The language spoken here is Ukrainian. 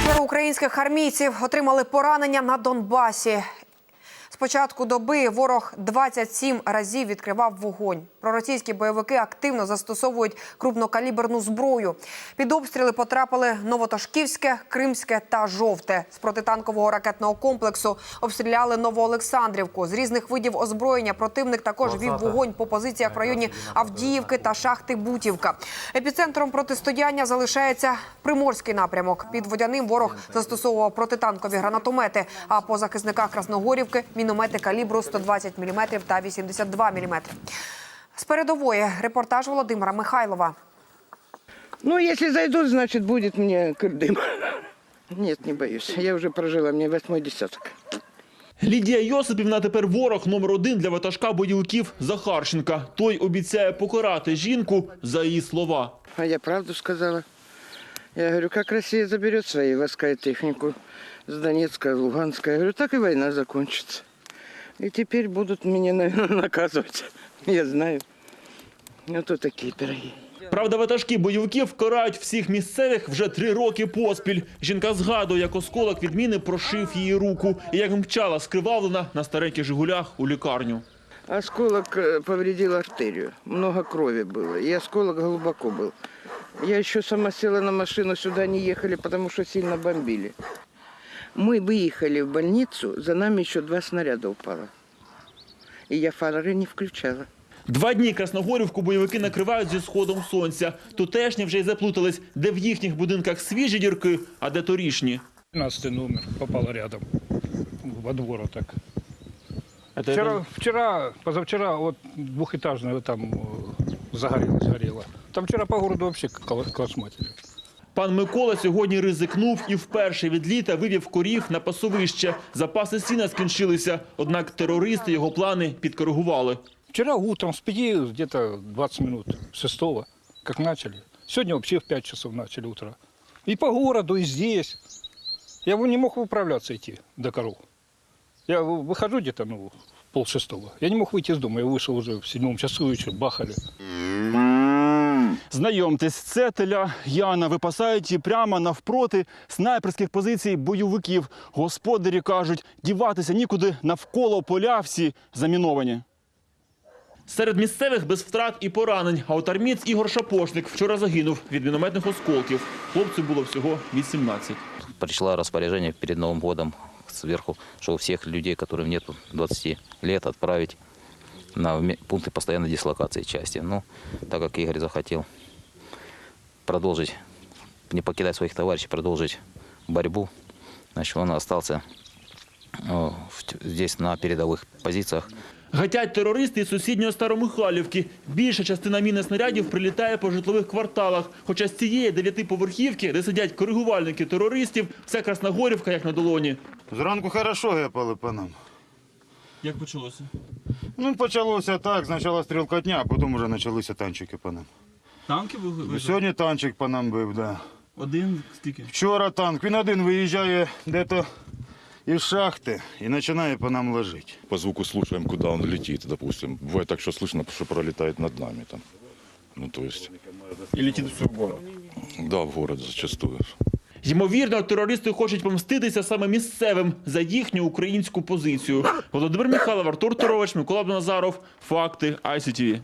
4 українських армійців отримали поранення на Донбасі. З початку доби ворог 27 разів відкривав вогонь. Проросійські бойовики активно застосовують крупнокаліберну зброю. Під обстріли потрапили Новотошківське, Кримське та Жовте. З протитанкового ракетного комплексу обстріляли Новоолександрівку. З різних видів озброєння противник також вів вогонь по позиціях в районі Авдіївки та шахти Бутівка. Епіцентром протистояння залишається Приморський напрямок. Під Водяним ворог застосовував протитанкові гранатомети, а по захисниках Красногорівки – міномети калібру 120 мм та 82 мм. З передової репортаж Володимира Михайлова. Ну, если зайдут, значит, будет мне дым. Нет, не боюсь. Я уже прожила, мне 8-й десяток. Лідія Йосипівна тепер ворог номер 1 для ватажка бойовиків Захарченка. Той обіцяє покарати жінку за її слова. А я правду сказала. Я говорю, как Россия заберет свои войска и технику с Донецка, Луганска, я говорю, так и война закончится. И теперь будут меня, наверное, наказывать. Я знаю. Вот такие пироги. Правда, ватажки бойовиків карають всіх місцевих вже 3 роки поспіль. Жінка згадує, як осколок від міни прошив її руку і як мчала скривавлена на стареньких «Жигулях» у лікарню. Осколок повредил артерию. Много крови было. И осколок глубоко был. Я еще сама села на машину, сюда не ехали, потому что сильно бомбили. Мы выехали в больницу, за нами еще 2 снаряда упало. И я фари не включала. 2 дні Красногорівку бойовики накривають зі сходом сонця. Тутешні вже й заплутались, де в їхніх будинках свіжі дірки, а де торішні. 15 номер попало рядом, во двор так. Это Позавчера вот двухэтажное там загорело. Там вчера по городу вообще косматили. Пан Микола сьогодні ризикнув і вперше від літа вивів корів на пасовище. Запаси сіна скінчилися, однак терористи його плани підкоригували. Вчера утром с 5 где-то 20 минут, 6 как начали. Сегодня вообще в 5 часов начали утро. И по городу, и здесь. Я не мог управляться идти до коров. Я выхожу где-то, в 5:30. Я не мог выйти из дома, я вышел уже в 7 часу, еще бахали. Знайомтесь, це теля Яна. Випасають її прямо навпроти снайперських позицій бойовиків. Господарі кажуть, діватися нікуди, навколо поля всі заміновані. Серед місцевих без втрат і поранень. А от армієць Ігор Шапошник вчора загинув від мінометних осколків. Хлопцю було всього 18. Пришло распоряжение перед Новым годом сверху, что у всех людей, которым нет 20 лет, отправить на пункты постоянной дислокации части. Ну, так как Игорь захотел продолжить, не покидать своих товарищей, продолжить борьбу, значит, он остался здесь на передовых позициях. Гатять терористи із сусідньої Старомихайлівки. Більша частина мін і снарядів прилітає по житлових кварталах. Хоча з цієї 9-поверхівки, де сидять коригувальники терористів, вся Красногорівка як на долоні. Зранку хорошо гепали по нам. Як почалося? Ну, почалося так, спочатку стрілкотня, а потім вже почалися танчики по нам. Танки виїжджають? Сьогодні танчик по нам бив, да. Один скільки? Вчора танк, він один виїжджає десь из шахты и начинает по нам ложить. По звуку слушаем, куда он летит, допустим. Бывает так, что слышно, что пролетает над нами там. Ну, то есть... І летить все в город? Да, в город зачастую. Ймовірно, терористи хочуть помститися саме місцевим за їхню українську позицію. Володимир Михайлов, Артур Торович, Микола Назаров. Факти ICTV.